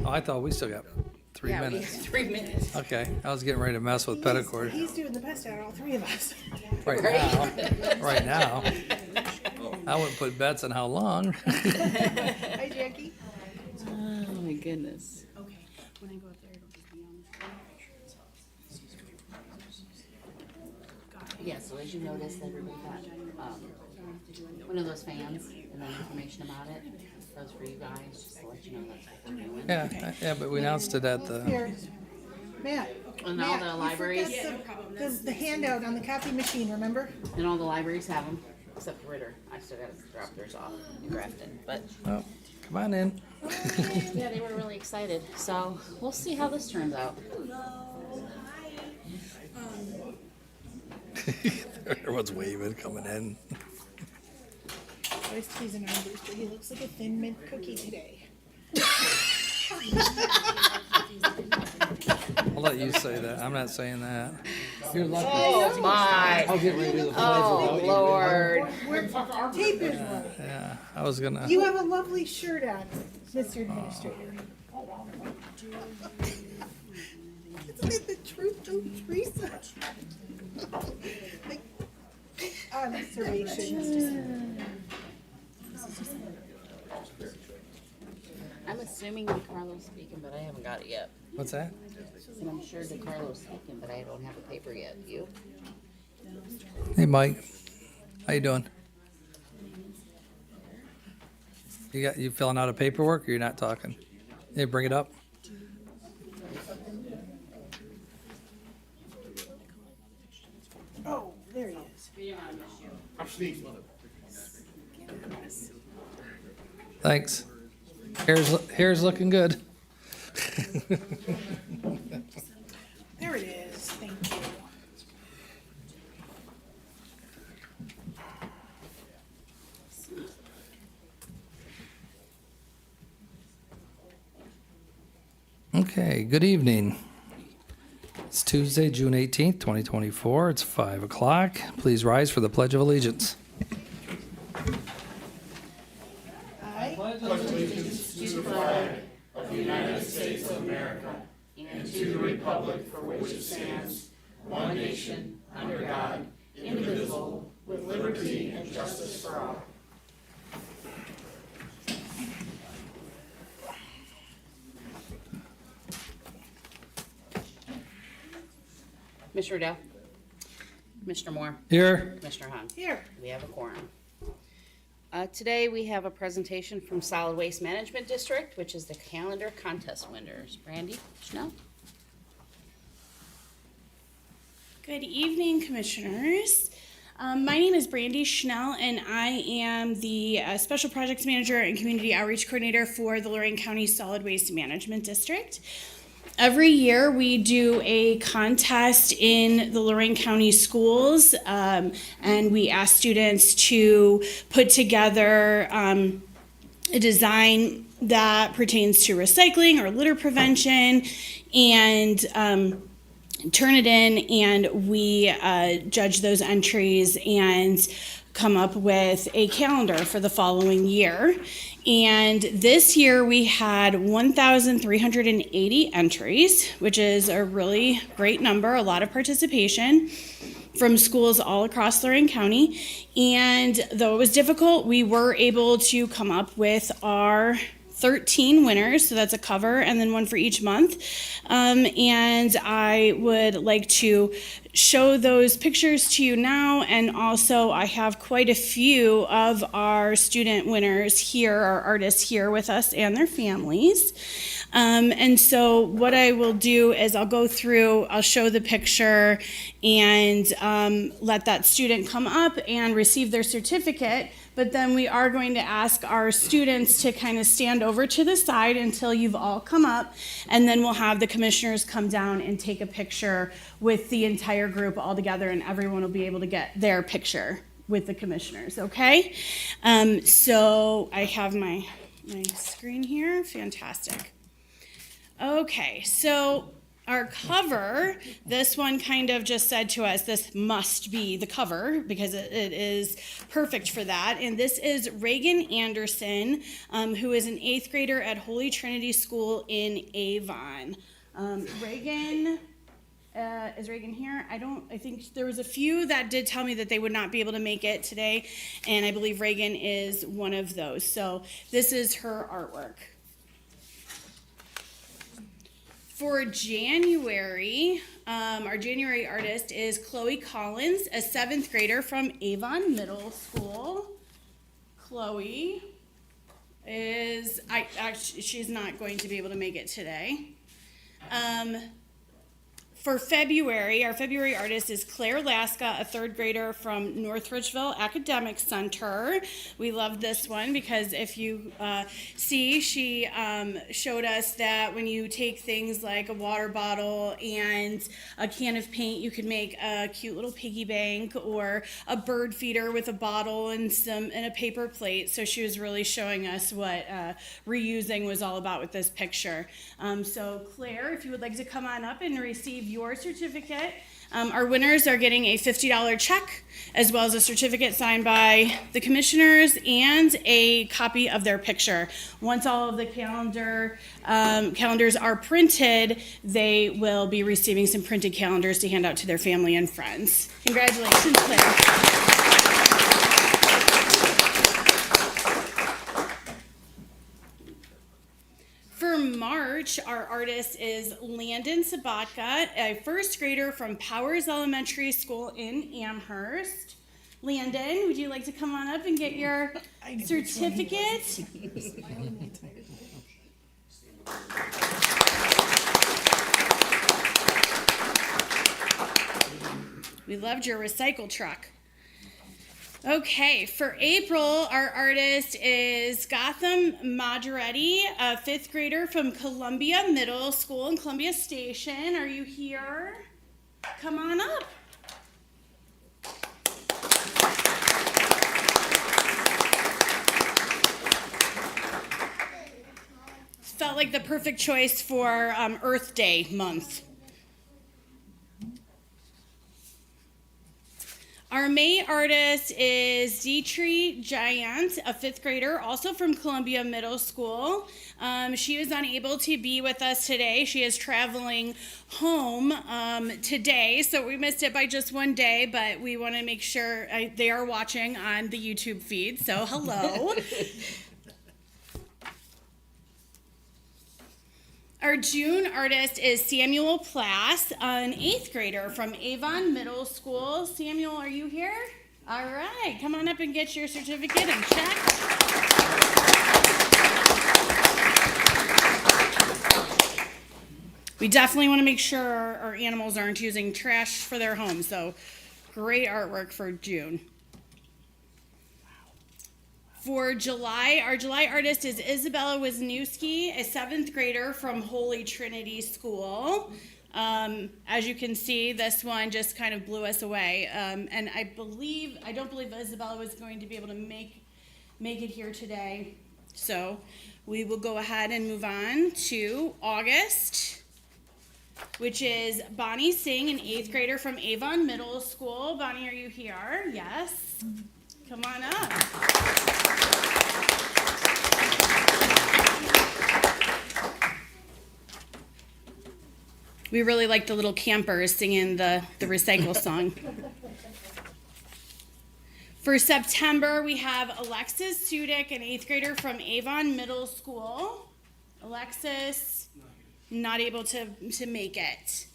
Oh, I thought we still got 3 Yeah, we minutes. have 3 minutes. Okay, I was getting ready to mess with Petticord. He's doing the best out of all three of us. Right now, right now. I wouldn't put bets on how long. Hi, Jackie. Oh my goodness. Okay, when I go up there, it'll just be on the phone. Yeah, so as you notice, everybody got one of those fans and then information about it. Those for you guys, just to let you know that's what we're doing. Yeah, but we announced it at the, Here, Matt. And all Matt, the you libraries, forgot the handout on the copy machine, remember? and all the libraries have them, except for Ritter. I still gotta drop theirs off in Grafton, but oh, come on in. yeah, they were really excited. So we'll see how this turns out. Everyone's waving, coming in. Always teasing our booster. He looks like a thin mint cookie today. I'll let you say that. I'm not saying that. You're lucky. Oh my! I'll get ready to do the pledge Oh without you. Lord! Where tape is one. Yeah, I was gonna. You have a lovely shirt on, Mr. Administrator. Isn't it the truth, though, Teresa? Like, observations. I'm assuming DeCarlo's speaking, but I haven't got it yet. What's that? And I'm sure DeCarlo's speaking, but I don't have a paper yet. You? Hey, Mike. How you doing? You filling out a paperwork or you're not talking? Hey, bring it up. Oh, there he is. Thanks. Hair's looking good. There it is. Thank you. Okay, good evening. It's Tuesday, June 18th, 2024. It's 5 o'clock. Please rise for the Pledge of Allegiance. I Mr. Riddell? Commissioner Moore? Here. Commissioner Hahn? here. We have a quorum. Today, we have a presentation from Solid Waste Management District, which is the calendar contest winners. Brandy, Chanel? Good evening, Commissioners. My name is Brandy Schnell, and I am the Special Projects Manager and Community Outreach Coordinator for the Lorain County Solid Waste Management District. Every year, we do a contest in the Lorain County schools, and we ask students to put together a design that pertains to recycling or litter prevention, and turn it in, and we judge those entries and come up with a calendar for the following year. And this year we had 1,380 entries, which is a really great number, a lot of participation from schools all across Lorain County. And though it was difficult, we were able to come up with our 13 winners, so that's a cover and then one for each month. And I would like to show those pictures to you now, and also I have quite a few of our student winners here, our artists here with us and their families. And so what I will do is I'll go through, I'll show the picture and let that student come up and receive their certificate. But then we are going to ask our students to kind of stand over to the side until you've all come up, and then we'll have the commissioners come down and take a picture with the entire group all together, and everyone will be able to get their picture with the commissioners, okay? So I have my screen here. Fantastic. Okay, so Our cover, this one kind of just said to us, this must be the cover because it is perfect for that. And this is Reagan Anderson, who is an 8th grader at Holy Trinity School in Avon. Reagan, is Reagan here? I think there was a few that did tell me that they would not be able to make it today. And I believe Reagan is one of those. So this is her artwork. For January, our January artist is Chloe Collins, a 7th grader from Avon Middle School. Chloe is, she's not going to be able to make it today. For February, our February artist is Claire Laska, a 3rd grader from Northridgeville Academic Center. We love this one because if you see, she showed us that when you take things like a water bottle and a can of paint, you can make a cute little piggy bank or a bird feeder with a bottle and a paper plate. So she was really showing us what reusing was all about with this picture. So Claire, if you would like to come on up and receive your certificate. Our winners are getting a $50 check as well as a certificate signed by the commissioners and a copy of their picture. Once all of the calendars are printed, they will be receiving some printed calendars to hand out to their family and friends. Congratulations, Claire. For March, our artist is Landon Sabatka, a 1st grader from Powers Elementary School in Amherst. Landon, would you like to come on up and get your certificate? We loved your recycle truck. Okay, for April, our artist is Gotham Majoretti, a 5th grader from Columbia Middle School in Columbia Station. Are you here? Come on up. Felt like the perfect choice for Earth Day month. Our May artist is Dietrich Giant, a 5th grader, also from Columbia Middle School. She was unable to be with us today. She is traveling home today, so we missed it by just one day, but we want to make sure they are watching on the YouTube feed, so hello. Our June artist is Samuel Plass, an 8th grader from Avon Middle School. Samuel, are you here? All right, come on up and get your certificate and check. We definitely want to make sure our animals aren't using trash for their home, so great artwork for June. For July, our July artist is Isabella Wisniewski, a 7th grader from Holy Trinity School. As you can see, this one just kind of blew us away. And I don't believe Isabella was going to be able to make it here today. So we will go ahead and move on to August, which is Bonnie Singh, an 8th grader from Avon Middle School. Bonnie, are you here? Yes. Come on up. We really like the little campers singing the recycle song. For September, we have Alexis Sudik, an 8th grader from Avon Middle School. Alexis, not able to make it.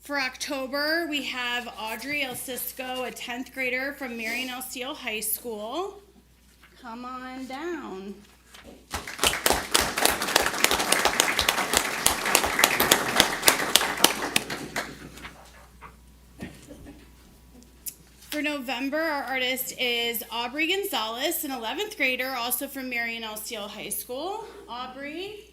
For October, we have Audrey El Cisco, a 10th grader from Marion L. Steele High School. Come on down. For November, our artist is Aubrey Gonzalez, an 11th grader, also from Marion L. Steele High School. Aubrey.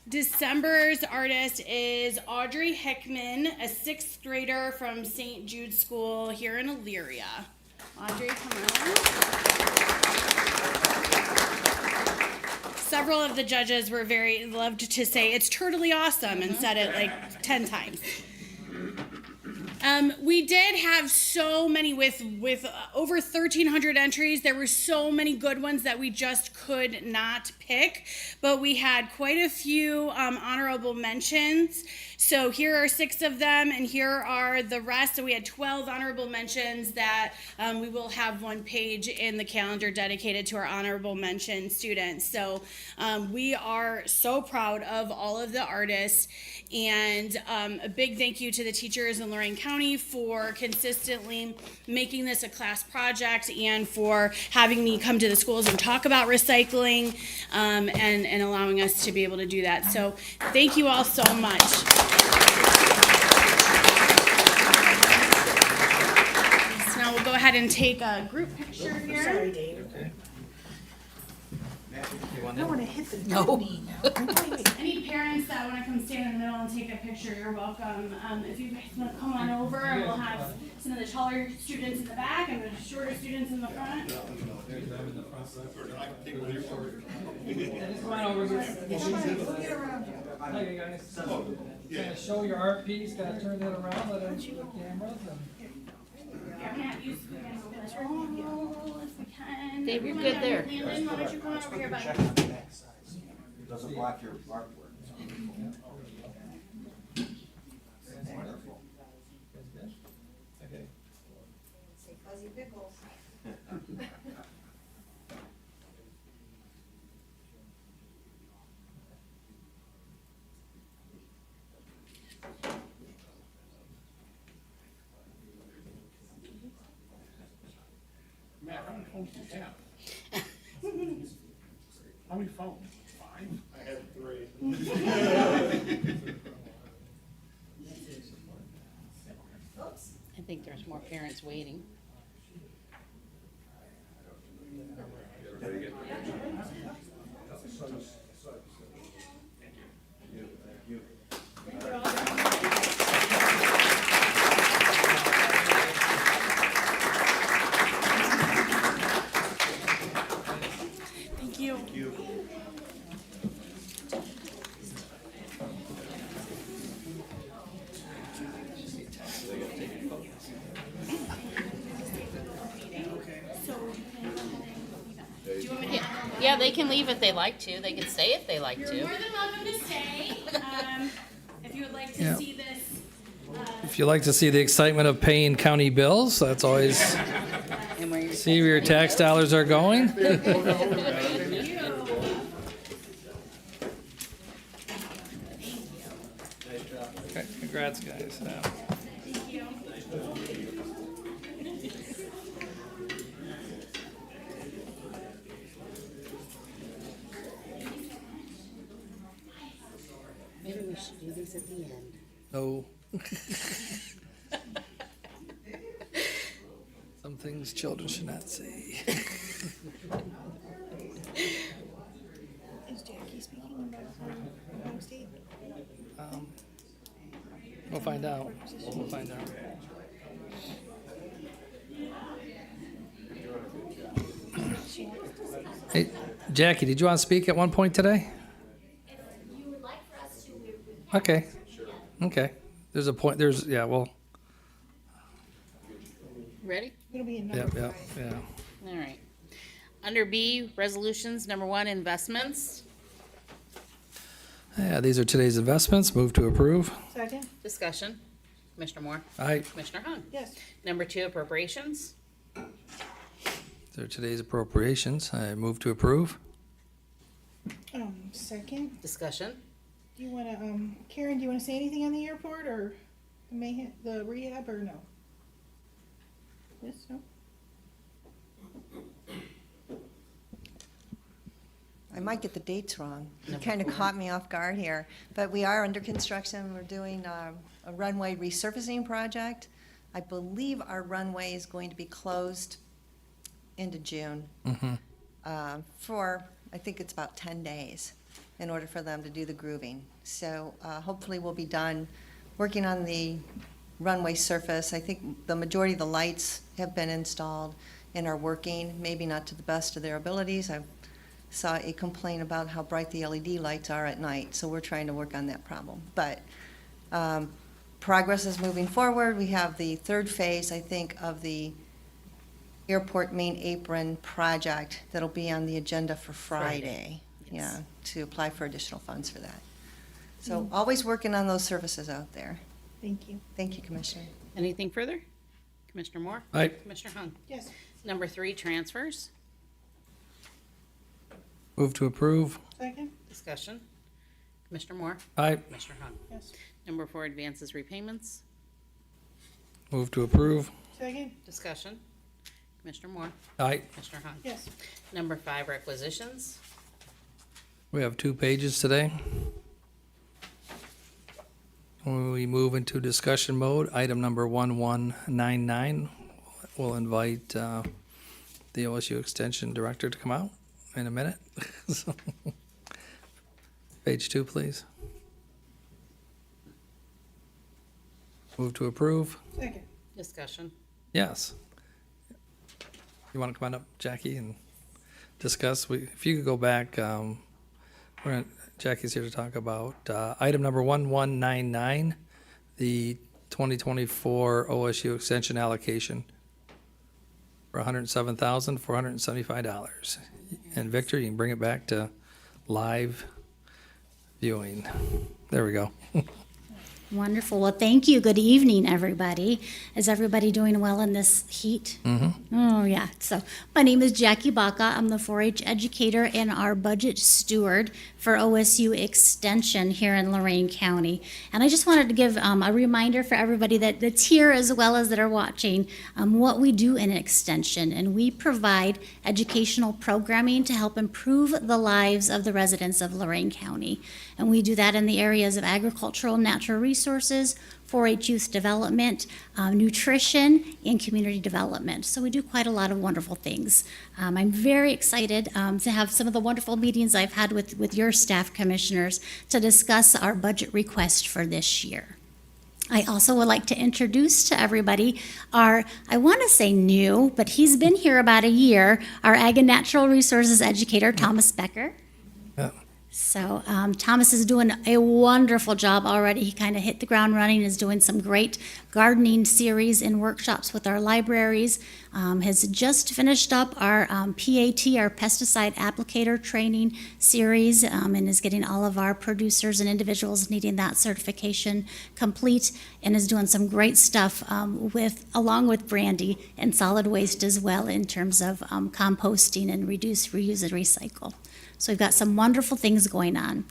December's artist is Audrey Hickman, a 6th grader from St. Jude School here in Elyria. Audrey, come on. Several of the judges loved to say it's totally awesome and said it like 10 times. We did have so many with over 1,300 entries. There were so many good ones that we just could not pick, but we had quite a few honorable mentions. So here are 6 of them, and here are the rest. So we had 12 honorable mentions that we will have one page in the calendar dedicated to our honorable mention students. So we are so proud of all of the artists, and a big thank you to the teachers in Lorain County for consistently making this a class project and for having me come to the schools and talk about recycling and allowing us to be able to do that. So thank you all so much. So now we'll go ahead and take a group picture here. Sorry, Dave. I don't want to hit the No. knee now. Any parents that want to come stand in the middle and take a picture, you're welcome. If you guys want to come on over, and we'll have some of the taller students in the back and the shorter students in the front. Come on over here. Get around you. Hey, guys. Kind of show your art piece, gotta turn that around, let them see the cameras. Yeah, we can't use oh, if we can. Dave, you're good there. Landon, why don't you come on over here, bud? Doesn't block your artwork. Wonderful. Okay. Say fuzzy pickles. Matt, how many phones do you have? How many phones? 5? I have 3. I think there's more parents waiting. Thank you. Yeah, they can leave if they like to. They can stay if they like You're to. more than welcome to stay. If you would like to Yeah. see this. If you like to see the excitement of paying county bills, that's always, And where your see where your tax dollars are going. Okay, congrats, guys. Thank you. Maybe we should do these at the end. No. Some things children should not say. Is Jackie speaking about Ohio State? We'll find out. We'll find out. Hey, Jackie, did you want to speak at one point today? You would like for us to, we would. Okay. Okay. There's a point, yeah, well, Ready? It'll be yeah, another yeah, five. yeah. All right. Under B, resolutions, number 1, investments. Yeah, these are today's investments. Move to approve. Second? Discussion. Commissioner Moore. Aye. Commissioner Hung. Yes. Number 2, appropriations. These are today's appropriations. I move to approve. Second. Discussion. Do you wanna, Karen, do you wanna say anything on the airport or the rehab or no? Yes, no? I might get the dates wrong. You kind of caught me off guard here. But we are under construction. We're doing a runway resurfacing project. I believe our runway is going to be closed into June for, I think it's about 10 days. in order for them to do the grooving. So hopefully we'll be done working on the runway surface. I think the majority of the lights have been installed and are working, maybe not to the best of their abilities. I saw a complaint about how bright the LED lights are at night, so we're trying to work on that problem. But progress is moving forward. We have the third phase, I think, of the airport main apron project that'll be on the agenda for Friday. Yes. Yeah, to apply for additional funds for that. So always working on those services out there. Thank you. Thank you, Commissioner. Anything further? Commissioner Moore? Aye. Commissioner Hung? Yes. Number 3, transfers. Move to approve. Second? Discussion. Commissioner Moore? Aye. Commissioner Hung? Yes. Number 4, advances, repayments. Move to approve. Second? Discussion. Commissioner Moore? Aye. Commissioner Hung? Yes. Number 5, requisitions. We have 2 pages today. When we move into discussion mode, item number 1199, we'll invite the OSU Extension Director to come out in a minute. So, Page 2, please. Move to approve. Second? Discussion. Yes. You want to come on up, Jackie, and discuss? If you could go back, Jackie's here to talk about item number 1199, the 2024 OSU Extension allocation for $107,475. And Victor, you can bring it back to live viewing. There we go. Wonderful. Well, thank you. Good evening, everybody. Is everybody doing well in this heat? Oh, yeah. So my name is Jackie Baca. I'm the 4-H educator and our budget steward for OSU Extension here in Lorain County. And I just wanted to give a reminder for everybody that's here as well as that are watching what we do in Extension. And we provide educational programming to help improve the lives of the residents of Lorain County. And we do that in the areas of agricultural, natural resources, 4-H youth development, nutrition, and community development. So we do quite a lot of wonderful things. I'm very excited to have some of the wonderful meetings I've had with your staff commissioners to discuss our budget request for this year. I also would like to introduce to everybody our, I want to say new, but he's been here about a year, our Ag and Natural Resources educator, Thomas Becker. Yeah. So Thomas is doing a wonderful job already. He kind of hit the ground running, is doing some great gardening series and workshops with our libraries, has just finished up our PAT, our pesticide applicator training series, and is getting all of our producers and individuals needing that certification complete, and is doing some great stuff along with Brandy and solid waste as well in terms of composting and reduce, reuse, and recycle. So we've got some wonderful things going on.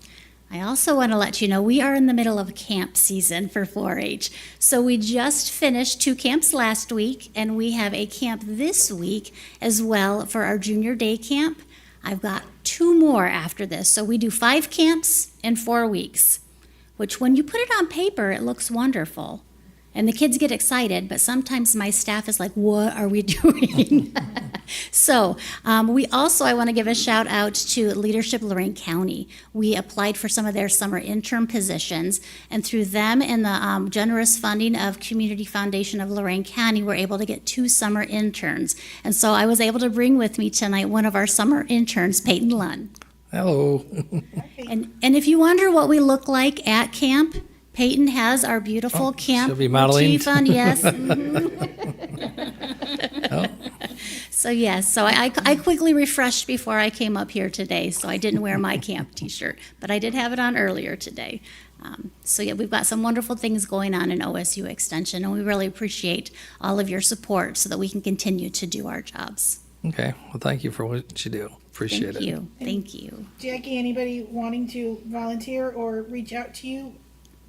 I also want to let you know we are in the middle of camp season for 4-H. So we just finished 2 camps last week, and we have a camp this week as well for our junior day camp. I've got 2 more after this. So we do 5 camps in 4 weeks, which when you put it on paper, it looks wonderful. And the kids get excited, but sometimes my staff is like, what are we doing? So I want to give a shout out to Leadership Lorain County. We applied for some of their summer intern positions, and through them and the generous funding of Community Foundation of Lorain County, we're able to get 2 summer interns. And so I was able to bring with me tonight one of our summer interns, Peyton Lunn. Hello. And if you wonder what we look like at camp, Peyton has our beautiful camp she'll be modeling. motif on, yes. So yes, so I quickly refreshed before I came up here today, so I didn't wear my camp t-shirt, but I did have it on earlier today. So yeah, we've got some wonderful things going on in OSU Extension, and we really appreciate all of your support so that we can continue to do our jobs. Okay, well, thank you for what you do. Appreciate Thank it. you, thank you. Jackie, anybody wanting to volunteer or reach out to you?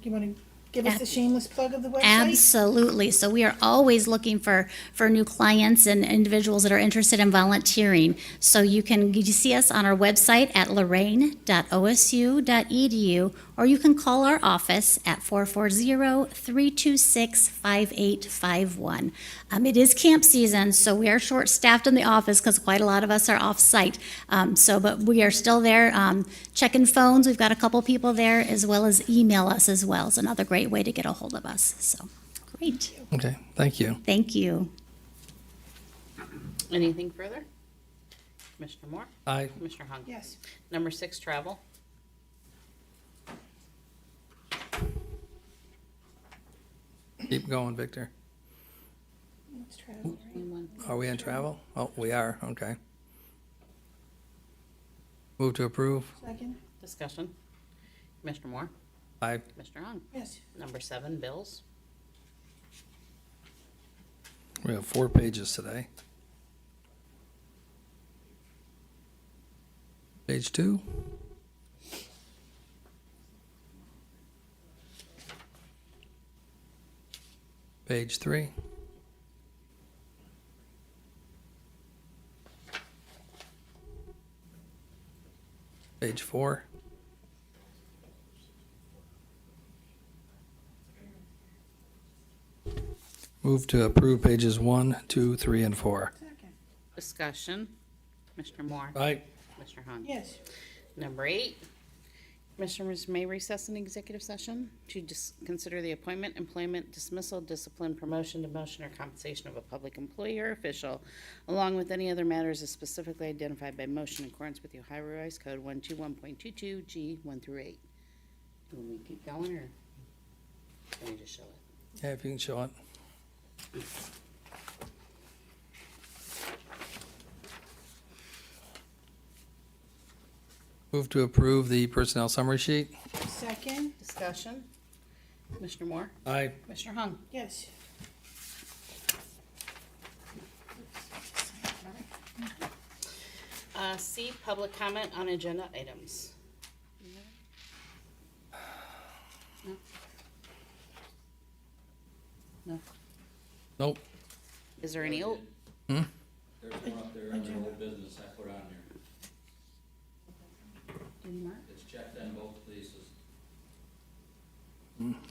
You want to give us a shameless plug of the website? Absolutely. So we are always looking for new clients and individuals that are interested in volunteering. So you see us on our website at lorain.osu.edu, or you can call our office at 440-326-5851. It is camp season, so we are short-staffed in the office because quite a lot of us are off-site. But we are still there checking phones. We've got a couple people there, as well as email us as well. It's another great way to get a hold of us. So, great. Okay, thank you. Thank you. Anything further? Commissioner Moore? Aye. Commissioner Hung? Yes. Number 6, travel. Keep going, Victor. Let's try it, right? Anyone? Are we in travel? Oh, we are, okay. Move to approve. Second? Discussion. Commissioner Moore? Aye. Commissioner Hung? Yes. Number 7, bills. We have 4 pages today. Page 2. Page 3. Page 4. Move to approve pages 1, 2, 3, and 4. Second? Discussion. Commissioner Moore? Aye. Commissioner Hung? Yes. Number 8, Commissioners may recess an executive session to consider the appointment, employment, dismissal, discipline, promotion, demotion, or compensation of a public employee or official, along with any other matters as specifically identified by motion in accordance with the Ohio Revised Code 121.22 G 1 through 8. Do we keep going, or can we just show it? Yeah, if you can show it. Move to approve the personnel summary sheet. Second? Discussion. Commissioner Moore? Aye. Commissioner Hung? Yes. C, public comment on agenda items. No? No? Nope. Is there any old? There's one up there under old business I put on there. It's checked on both places.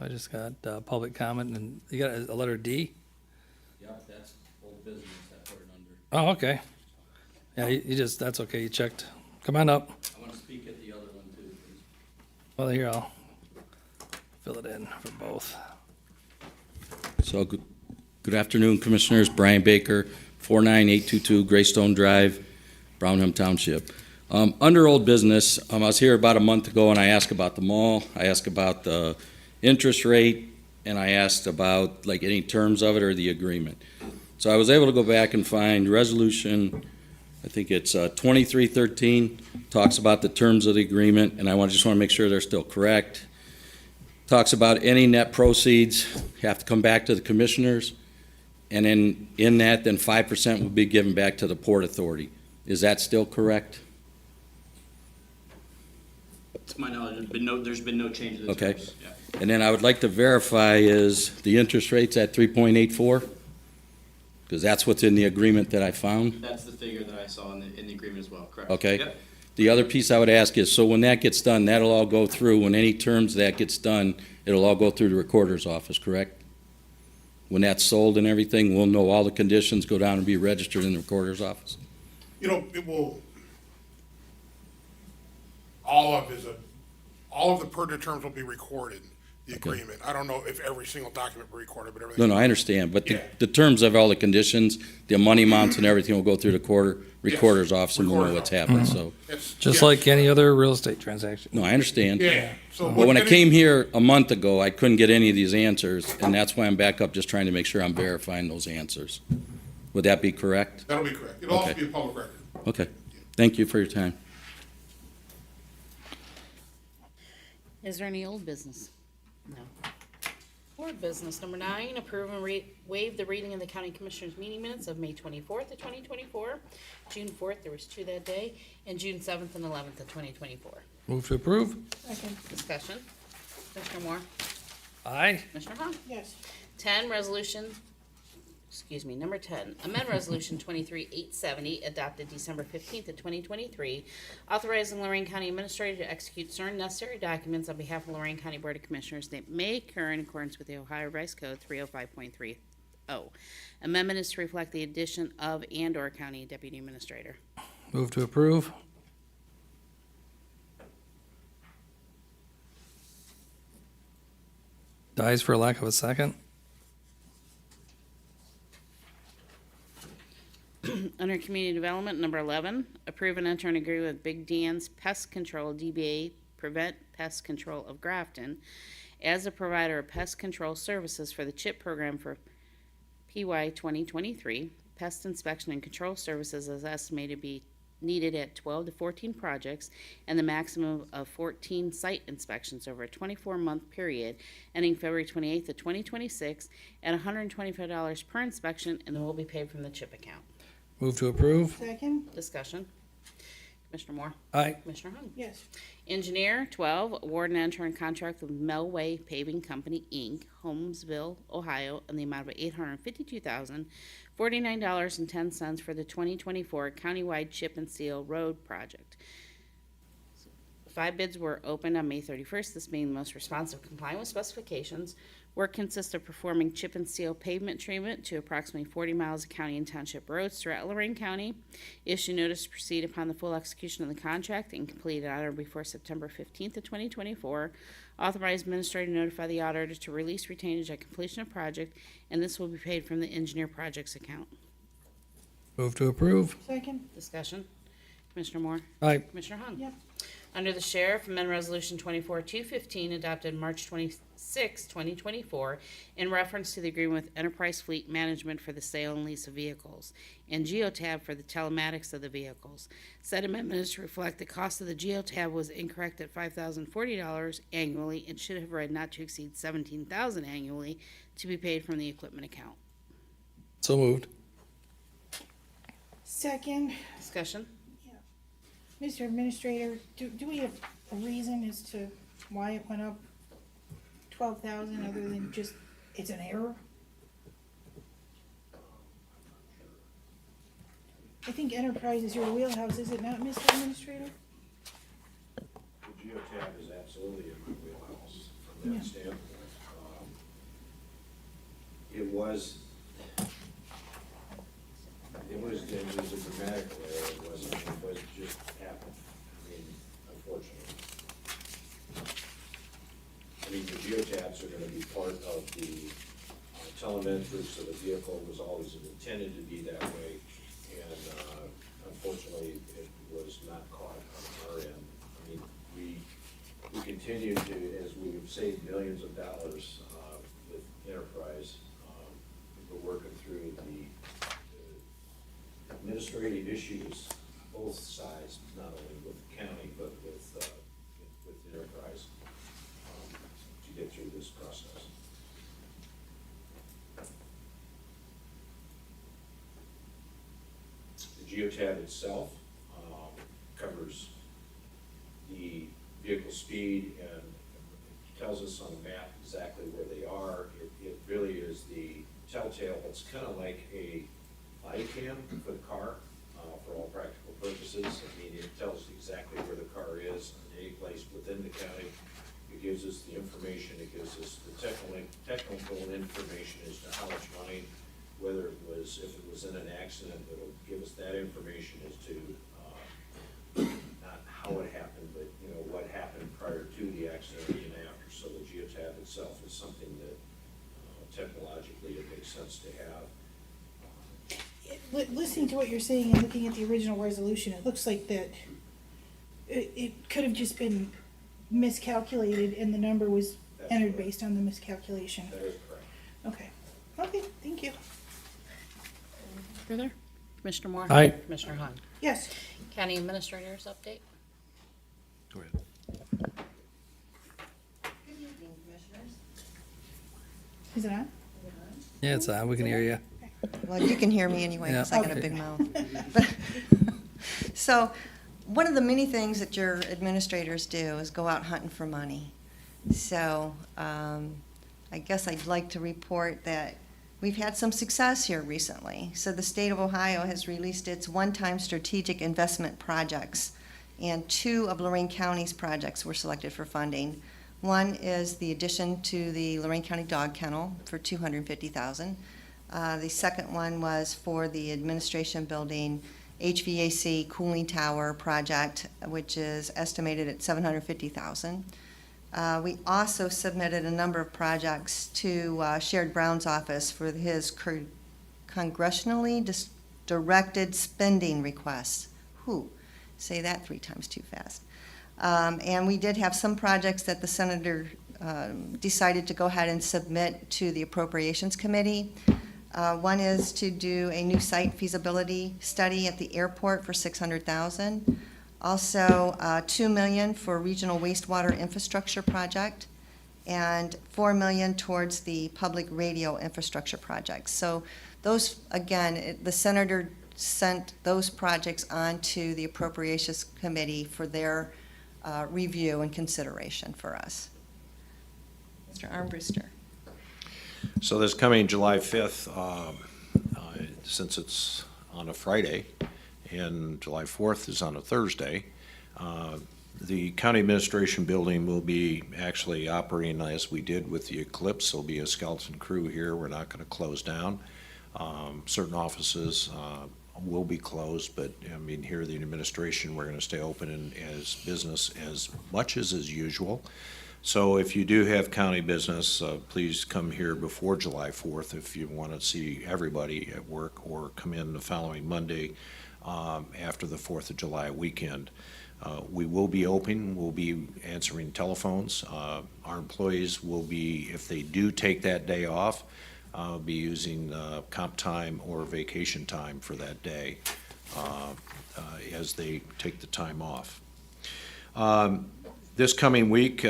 I just got public comment, and you got a letter D? Yep, that's old business I put it under. Oh, okay. Yeah, you just, that's okay, you checked. Come on up. I want to speak at the other one too, please. Well, here, I'll fill it in for both. So, good afternoon, Commissioners. Brian Baker, 49822 Greystone Drive, Brownham Township. Under old business, I was here about a month ago and I asked about the mall, I asked about the interest rate, and I asked about like any terms of it or the agreement. So I was able to go back and find resolution, I think it's 2313, talks about the terms of the agreement, and I just want to make sure they're still correct. Talks about any net proceeds have to come back to the commissioners, and in that, then 5% will be given back to the Port Authority. Is that still correct? To my knowledge, there's been no change to the Okay. terms. Yeah. And then I would like to verify is the interest rate's at 3.84? Because that's what's in the agreement that I found. That's the figure that I saw in the agreement as well, correct? Okay. Yep. The other piece I would ask is, so when that gets done, that'll all go through, when any terms that gets done, it'll all go through the recorder's office, correct? When that's sold and everything, we'll know all the conditions, go down and be registered in the recorder's office? You know, it will, all of the pertinent terms will be recorded, the agreement. I don't know if every single document will be recorded, but everything. No, I understand, but Yeah. the terms of all the conditions, the money amounts and everything will go through the recorder's office and we'll know what's happened, so. It's- Just yeah. like any other real estate transaction. No, I understand. Yeah, so. But when I what- came here a month ago, I couldn't get any of these answers, and that's why I'm back up, just trying to make sure I'm verifying those answers. Would that be correct? That'll be correct. It'll also Okay. be a public record. Okay. Thank you for your time. Is there any old business? No. Board business, number 9, approve and waive the reading of the county commissioners meeting minutes of May 24th of 2024, June 4th, there was 2 that day, and June 7th and 11th of 2024. Move to approve. Second? Discussion. Commissioner Moore? Aye. Commissioner Hung? Yes. 10, resolution Number 10, amend Resolution 23-870, adopted December 15th of 2023, authorizing Lorain County Administrator to execute certain necessary documents on behalf of Lorain County Board of Commissioners that may occur in accordance with the Ohio Revised Code 305.30. Amendment is to reflect the addition of and/or County Deputy Administrator. Move to approve. Dies for lack of a second. Under Community Development, number 11, approve and enter an agreement with Big Dan's Pest Control, DBA Prevent Pest Control of Grafton, as a provider of pest control services for the CHIP program for PY 2023. Pest inspection and control services is estimated to be needed at 12 to 14 projects and the maximum of 14 site inspections over a 24-month period ending February 28th of 2026 at $125 per inspection, and it will be paid from the CHIP account. Move to approve. Second? Discussion. Commissioner Moore? Aye. Commissioner Hung? Yes. Engineer, 12, award and enter in contract with Melway Paving Company, Inc., Holmesville, Ohio, in the amount of $852,049.10 for the 2024 countywide chip and seal road project. 5 bids were opened on May 31st, this being the most responsive complying with specifications. Work consists of performing chip and seal pavement treatment to approximately 40 miles of county and township roads throughout Lorain County. Issue notice to proceed upon the full execution of the contract and complete on or before September 15th of 2024. Authorize administrator to notify the auditor to release retainage at completion of project, and this will be paid from the engineer projects account. Move to approve. Second? Discussion. Commissioner Moore? Aye. Commissioner Hung? Yep. Under the Sheriff, amend Resolution 24-215 adopted March 26, 2024, in reference to the agreement with Enterprise Fleet Management for the sale and lease of vehicles, and Geotab for the telematics of the vehicles. Said amendment is to reflect the cost of the Geotab was incorrect at $5,040 annually and should have read not to exceed $17,000 annually to be paid from the equipment account. So moved. Second? Discussion. Mr. Administrator, do we have a reason as to why it went up 12,000 other than just, it's an error? I think enterprise is your wheelhouse, is it not, Mr. Administrator? The geotab is absolutely in my wheelhouse from Yeah. that standpoint. It was a grammatical error, it was just happened, I mean, unfortunately. I mean, the geotabs are gonna be part of the telemetry, so the vehicle was always intended to be that way, and unfortunately, it was not caught on our end. I mean, we continue to, as we've saved millions of dollars with enterprise, we're working through the administrative issues, both sides, not only with the county, but with enterprise, to get through this process. The geotab itself covers the vehicle speed and tells us on the map exactly where they are. It really is the telltale. It's kind of like a body cam for the car, for all practical purposes. I mean, it tells exactly where the car is in any place within the county. It gives us the information, it gives us the technical information as to how it's running, whether it was, if it was in an accident, it'll give us that information as to, not how it happened, but, you know, what happened prior to the accident and after. So the geotab itself is something that, technologically, it makes sense to have. Listening to what you're saying and looking at the original resolution, it looks like that it could have just been miscalculated and the number was That's entered correct. based on the miscalculation. That is correct. Okay. Okay, thank you. Further? Commissioner Moore? Aye. Commissioner Hung? Yes. County Administrator's update? Go ahead. Good evening, Commissioners. Is it on? Yeah, it's on. We can hear you. Well, you can hear me anyway, because I got a Okay. big mouth. So, one of the many things that your administrators do is go out hunting for money. So, I guess I'd like to report that We've had some success here recently. So the state of Ohio has released its one-time strategic investment projects, and 2 of Lorain County's projects were selected for funding. One is the addition to the Lorain County Dog Kennel for $250,000. The second one was for the administration building HVAC cooling tower project, which is estimated at $750,000. We also submitted a number of projects to Sherrod Brown's office for his congressionally directed spending requests. Say that 3 times too fast. And we did have some projects that the senator decided to go ahead and submit to the Appropriations Committee. One is to do a new site feasibility study at the airport for $600,000. Also, $2 million for regional wastewater infrastructure project, and $4 million towards the public radio infrastructure projects. So those, again, the senator sent those projects on to the Appropriations Committee for their review and consideration for us. Mr. Armbruster. So this coming July 5th, since it's on a Friday, and July 4th is on a Thursday, the county administration building will be actually operating as we did with the eclipse. There'll be a skeleton crew here. We're not going to close down. Certain offices will be closed, but I mean, here the administration, we're going to stay open and as business as much as usual. So if you do have county business, please come here before July 4th if you want to see everybody at work, or come in the following Monday after the 4th of July weekend. We will be open, we'll be answering telephones. Our employees will be, if they do take that day off, be using comp time or vacation time for that day as they take the time off. This coming week,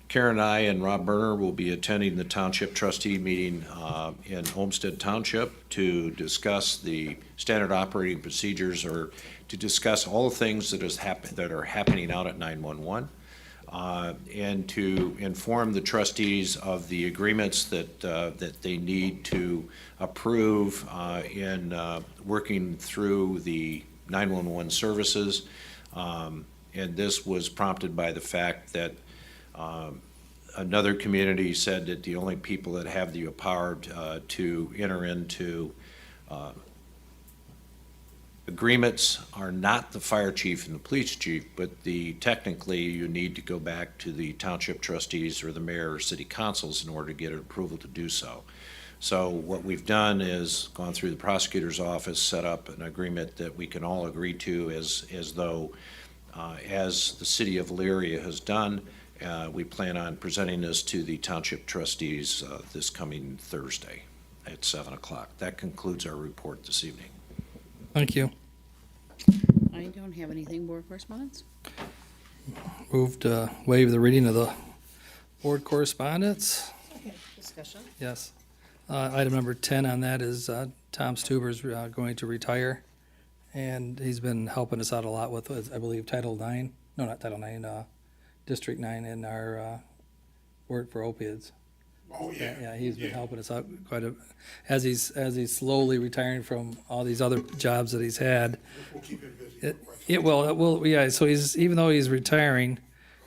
Karen and I and Rob Berner will be attending the Township Trustee meeting in Homestead Township to discuss the standard operating procedures, or to discuss all the things that are happening out at 911, and to inform the trustees of the agreements that they need to approve in working through the 911 services. And this was prompted by the fact that another community said that the only people that have the power to enter into agreements are not the fire chief and the police chief, but technically you need to go back to the township trustees or the mayor or city councils in order to get an approval to do so. So what we've done is gone through the prosecutor's office, set up an agreement that we can all agree to as though as the city of Elyria has done. We plan on presenting this to the township trustees this coming Thursday at 7 o'clock. That concludes our report this evening. Thank you. I don't have anything. Board correspondence? Move to waive the reading of the board correspondence. Discussion? Yes. Item number 10 on that is Tom Stuber's going to retire, and he's been helping us out a lot with, I believe, Title IX. No, not Title IX, District 9 in our work for opiates. Oh, yeah. Yeah, he's been helping us out quite a, as he's slowly retiring from all these other jobs that he's had. We'll keep him busy. It will, yeah, so even though he's retiring,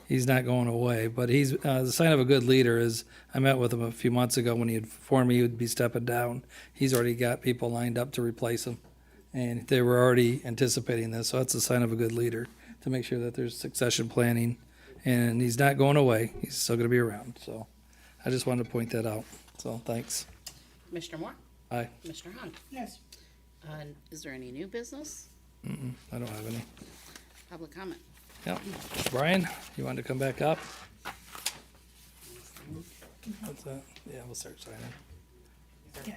he's not going away, but he's, the sign of a good leader is, I met with him a few months ago when he informed me he would be stepping down. He's already got people lined up to replace him, and they were already anticipating this, so that's a sign of a good leader, to make sure that there's succession planning, and he's not going away, he's still gonna be around, so I just wanted to point that out, so thanks. Commissioner Moore? Aye. Commissioner Hunt? Yes. Is there any new business? I don't have any. Public comment? Yeah, Brian, you wanted to come back up? What's that? Yeah, we'll start signing. Yeah.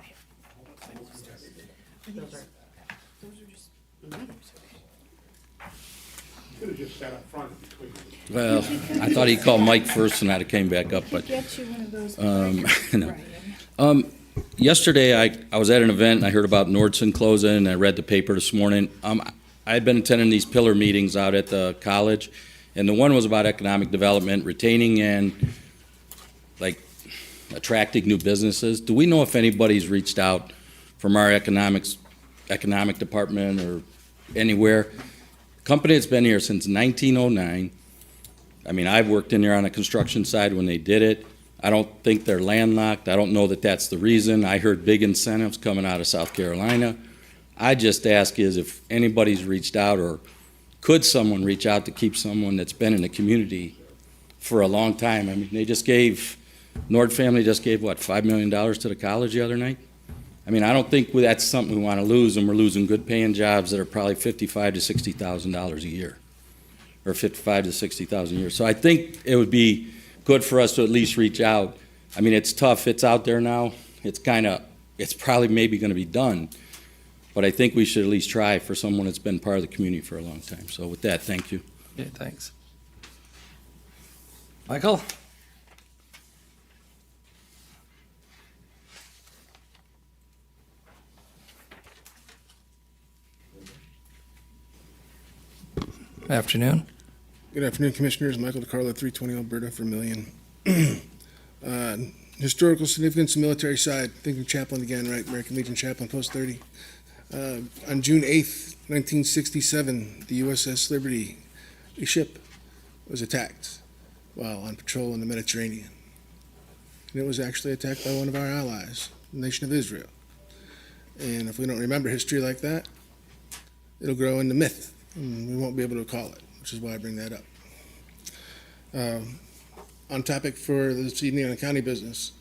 Those are, Could have just sat up front between. Well, I thought he called Mike first and I'd came back up, but Get you one of those. no. Brian. Yesterday, I was at an event and I heard about Nordson closing, and I read the paper this morning. I had been attending these pillar meetings out at the college, and the one was about economic development, retaining and like attracting new businesses. Do we know if anybody's reached out from our economic department or anywhere? Company that's been here since 1909. I mean, I've worked in there on the construction side when they did it. I don't think they're landlocked. I don't know that that's the reason. I heard big incentives coming out of South Carolina. I just ask is if anybody's reached out, or could someone reach out to keep someone that's been in the community for a long time? I mean, Nord family just gave, what, $5 million to the college the other night? I mean, I don't think that's something we want to lose, and we're losing good paying jobs that are probably $55,000 to $60,000 a year, or $55,000 to $60,000 a year. So I think it would be good for us to at least reach out. I mean, it's tough. It's out there now. It's probably maybe going to be done. But I think we should at least try for someone that's been part of the community for a long time. So with that, thank you. Okay, thanks. Michael? Afternoon. Good afternoon, Commissioners. Michael DeCarlo, 320 Alberta, Vermillion. Historical significance, military side, thinking chaplain again, right? American Legion chaplain, post 30. On June 8th, 1967, the USS Liberty, a ship, was attacked while on patrol in the Mediterranean. And it was actually attacked by one of our allies, the nation of Israel. And if we don't remember history like that, it'll grow into myth, and we won't be able to recall it, which is why I bring that up. On topic for this evening on the county business,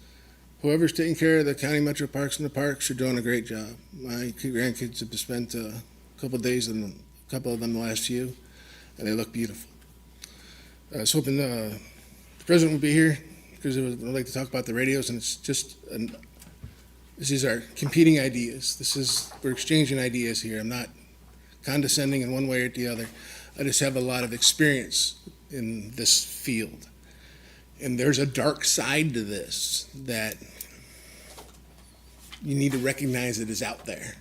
whoever's taking care of the county metro parks and the parks are doing a great job. My grandkids have spent a couple of days in a couple of them the last few, and they look beautiful. I was hoping the president would be here because I'd like to talk about the radios, and it's just these are competing ideas. We're exchanging ideas here. I'm not condescending in one way or the other. I just have a lot of experience in this field. And there's a dark side to this that you need to recognize it is out there.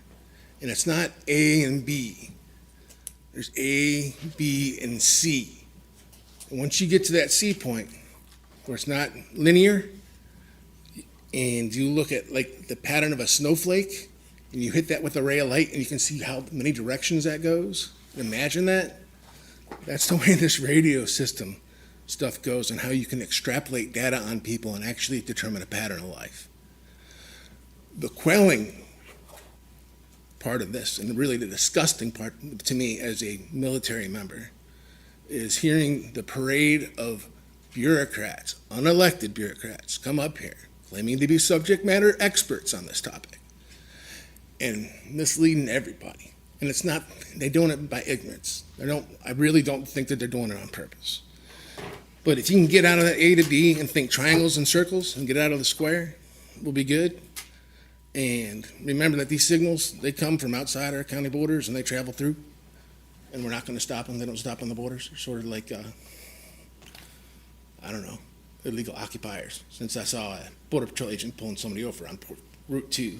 And it's not A and B. There's A, B, and C. And once you get to that C point, where it's not linear, and you look at like the pattern of a snowflake, and you hit that with a ray of light, and you can see how many directions that goes. Imagine that. That's the way this radio system stuff goes, and how you can extrapolate data on people and actually determine a pattern of life. The quelling part of this, and really the disgusting part to me as a military member, is hearing the parade of bureaucrats, unelected bureaucrats, come up here claiming to be subject matter experts on this topic and misleading everybody. And it's not, they're doing it by ignorance. I really don't think that they're doing it on purpose. But if you can get out of that A to B and think triangles and circles and get out of the square, we'll be good. And remember that these signals, they come from outside our county borders and they travel through. And we're not going to stop them. They don't stop on the borders. They're sort of like, illegal occupiers. Since I saw a Border Patrol agent pulling somebody over on Route 2,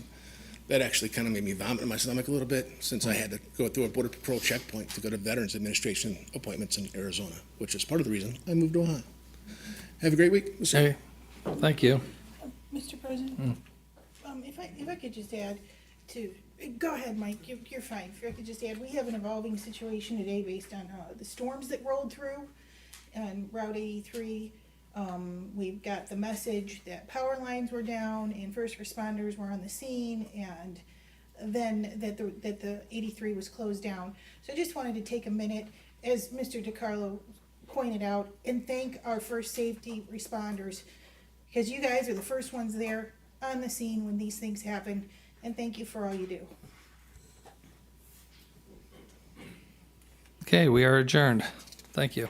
that actually kind of made me vomit in my stomach a little bit, since I had to go through a Border Patrol checkpoint to go to Veterans Administration appointments in Arizona, which is part of the reason I moved to Ohio. Have a great week. We'll see you. Hey, thank you. Mr. President, if I could just add to, go ahead, Mike, you're fine. If I could just add, we have an evolving situation today based on the storms that rolled through on Route 83. We've got the message that power lines were down and first responders were on the scene, and then that the 83 was closed down. So I just wanted to take a minute, as Mr. DiCarlo pointed out, and thank our first safety responders, because you guys are the first ones there on the scene when these things happen, and thank you for all you do. Okay, we are adjourned. Thank you.